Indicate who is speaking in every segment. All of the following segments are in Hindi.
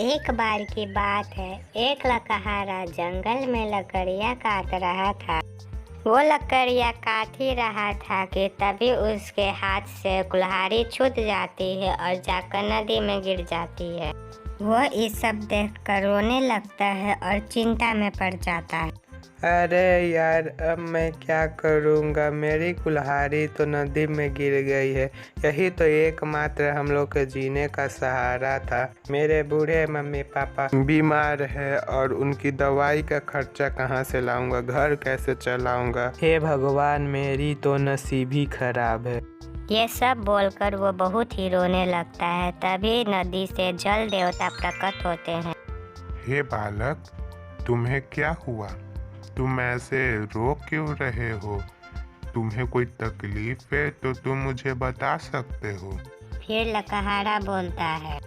Speaker 1: एक बार की बात है, एक लकहारा जंगल में लकड़ियाँ काट रहा था। वो लकड़ियाँ काट ही रहा था कि तभी उसके हाथ से कुल्हाड़ी छूट जाती है और जाकर नदी में गिर जाती है। वो ये सब देखकर रोने लगता है और चिंता में पड़ जाता है।
Speaker 2: अरे यार, अब मैं क्या करूँगा। मेरी कुल्हाड़ी तो नदी में गिर गई है। यही तो एकमात्र हम लोग के जीने का सहारा था। मेरे बूढ़े मम्मी पापा बीमार है और उनकी दवाई का खर्चा कहाँ से लाऊंगा, घर कैसे चलाऊंगा। हे भगवान, मेरी तो नसीब ही खराब है।
Speaker 1: ये सब बोलकर वो बहुत ही रोने लगता है। तभी नदी से जल देवता प्रकट होते हैं।
Speaker 3: हे बालक, तुम्हें क्या हुआ? तुम ऐसे रो क्यों रहे हो? तुम्हें कोई तकलीफ है तो तुम मुझे बता सकते हो।
Speaker 1: फिर लकहारा बोलता है,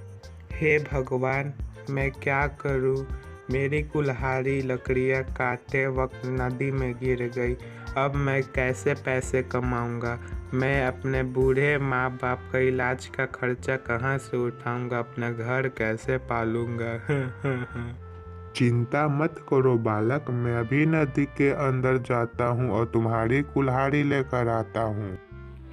Speaker 2: हे भगवान, मैं क्या करूं। मेरी कुल्हाड़ी लकड़ियां काटते वक्त नदी में गिर गई। अब मैं कैसे पैसे कमाऊंगा। मैं अपने बूढ़े माँ बाप का इलाज का खर्चा कहाँ से उठाऊंगा, अपना घर कैसे पालूंगा।
Speaker 3: चिंता मत करो बालक, मैं अभी नदी के अंदर जाता हूँ और तुम्हारी कुल्हाड़ी लेकर आता हूँ।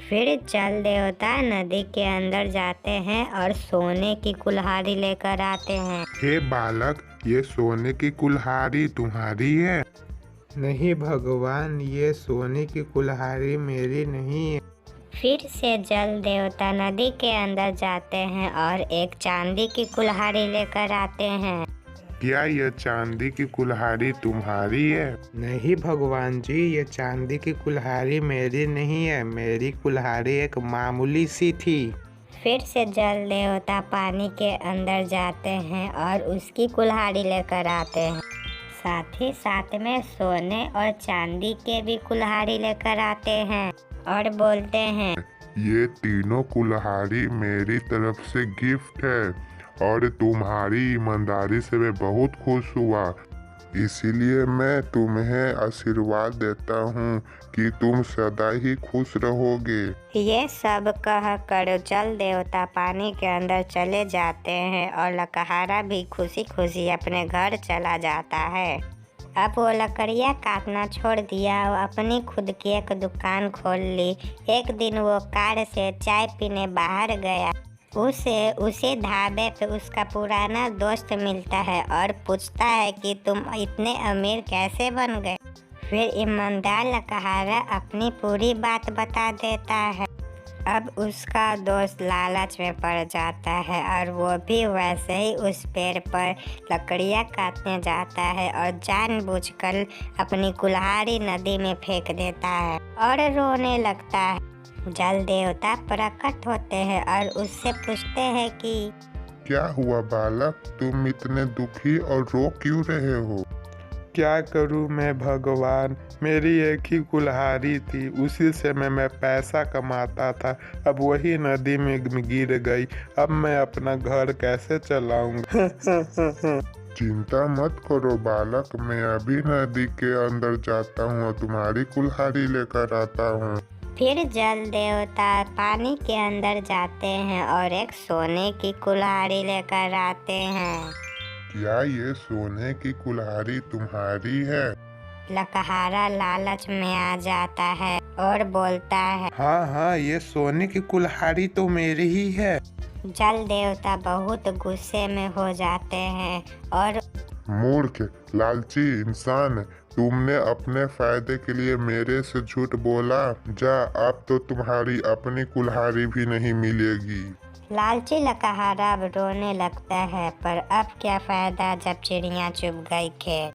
Speaker 1: फिर जल देवता नदी के अंदर जाते हैं और सोने की कुल्हाड़ी लेकर आते हैं।
Speaker 3: हे बालक, ये सोने की कुल्हाड़ी तुम्हारी है?
Speaker 2: नहीं भगवान, ये सोने की कुल्हाड़ी मेरी नहीं है।
Speaker 1: फिर से जल देवता नदी के अंदर जाते हैं और एक चांदी की कुल्हाड़ी लेकर आते हैं।
Speaker 3: क्या यह चांदी की कुल्हाड़ी तुम्हारी है?
Speaker 2: नहीं भगवान जी, ये चांदी की कुल्हाड़ी मेरी नहीं है। मेरी कुल्हाड़ी एक मामूली सी थी।
Speaker 1: फिर से जल देवता पानी के अंदर जाते हैं और उसकी कुल्हाड़ी लेकर आते हैं। साथ ही साथ में सोने और चांदी के भी कुल्हाड़ी लेकर आते हैं और बोलते हैं,
Speaker 3: ये तीनों कुल्हाड़ी मेरी तरफ से गिफ्ट है और तुम्हारी ईमानदारी से मैं बहुत खुश हुआ। इसीलिए मैं तुम्हें आशीर्वाद देता हूँ कि तुम सदा ही खुश रहोगे।
Speaker 1: ये सब कहकर जल देवता पानी के अंदर चले जाते हैं और लकहारा भी खुशी खुशी अपने घर चला जाता है। अब वो लकड़ियाँ काटना छोड़ दिया और अपनी खुद की एक दुकान खोल ली। एक दिन वो कार से चाय पीने बाहर गया। उसे ढाबे पे उसका पुराना दोस्त मिलता है और पूछता है कि तुम इतने अमीर कैसे बन गए। फिर ईमानदार लकहारा अपनी पूरी बात बता देता है। अब उसका दोस्त लालच में पड़ जाता है और वो भी वैसे ही उस पेड़ पर लकड़ियाँ काटने जाता है और जानबूझकर अपनी कुल्हाड़ी नदी में फेंक देता है और रोने लगता है। जल देवता प्रकट होते हैं और उससे पूछते हैं कि
Speaker 3: क्या हुआ बालक, तुम इतने दुखी और रो क्यों रहे हो?
Speaker 2: क्या करूं मैं भगवान, मेरी एक ही कुल्हाड़ी थी, उसी से मैं पैसा कमाता था। अब वही नदी में गिर गई। अब मैं अपना घर कैसे चलाऊंगा।
Speaker 3: चिंता मत करो बालक, मैं अभी नदी के अंदर जाता हूँ और तुम्हारी कुल्हाड़ी लेकर आता हूँ।
Speaker 1: फिर जल देवता पानी के अंदर जाते हैं और एक सोने की कुल्हाड़ी लेकर आते हैं।
Speaker 3: क्या ये सोने की कुल्हाड़ी तुम्हारी है?
Speaker 1: लकहारा लालच में आ जाता है और बोलता है,
Speaker 2: हाँ हाँ, ये सोने की कुल्हाड़ी तो मेरी ही है।
Speaker 1: जल देवता बहुत गुस्से में हो जाते हैं और
Speaker 3: मूर्ख, लालची इंसान, तुमने अपने फायदे के लिए मेरे से झूठ बोला। जा, अब तो तुम्हारी अपनी कुल्हाड़ी भी नहीं मिलेगी।
Speaker 1: लालची लकहारा अब रोने लगता है, पर अब क्या फायदा जब चिड़िया चुग गई खेत।